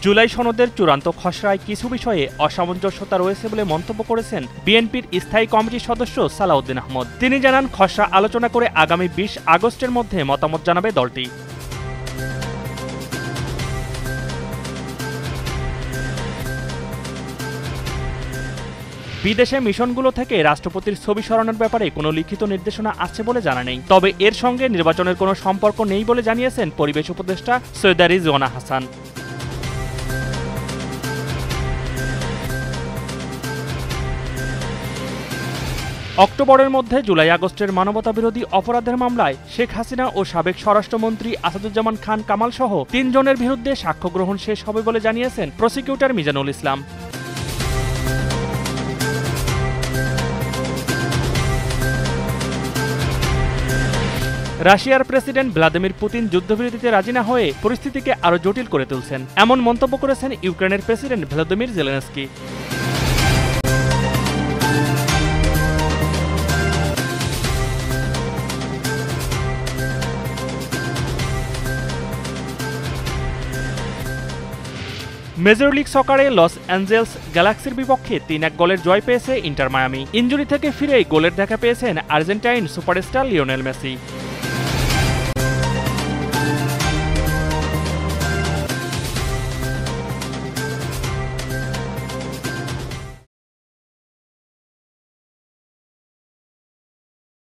জুলাই সনদের চূড়ান্ত খসড়ায় কিছু বিষয়ে অসামঞ্জস্যতা রয়েছে বলে মন্তব্য করেছেন বিএনপির স্থায়ী কমিটির সদস্য সালাউদ্দিন আহমদ। তিনি জানান, খসড়া আলোচনা করে আগামী 20 আগস্টের মধ্যে মতামত জানাবে দলটি। বিদেশে মিশনগুলো থেকে রাষ্ট্রপতির ছবি সরানোর ব্যাপারে কোনো লিখিত নির্দেশনা আছে বলে জানা নেই, তবে এর সঙ্গে নির্বাচনের কোনো সম্পর্ক নেই বলে জানিয়েছেন পরিবেশ উপদেষ্টা সৈয়দা রিজওয়ানা হাসান। অক্টোবরের মধ্যে জুলাই আগস্টের মানবতাবিরোধী অপরাধের মামলায় শেখ হাসিনা ও সাবেক স্বরাষ্ট্রমন্ত্রী আসাদুজ্জামান খান কামাল সহ 3 জনের বিরুদ্ধে সাক্ষ্য গ্রহণ শেষ হবে বলে জানিয়েছেন প্রসিকিউটর মিজানুল ইসলাম। রাশিয়ার প্রেসিডেন্ট ভ্লাদিমির পুতিন যুদ্ধবিরতিতে রাজি না হয়ে পরিস্থিতিকে আরও জটিল করে তুলছেন, এমন মন্তব্য করেছেন ইউক্রেনের president Volodymyr Zelensky. Major league সকারে লস অ্যাঞ্জেলস গ্যালাক্সির বিপক্ষে 3-1 গোলের জয় পেয়েছে ইন্টার মায়ামি। ইনজুরি থেকে ফিরেই গোলের দেখা পেয়েছেন আর্জেন্টাইন সুপারস্টার লিওনেল মেসি।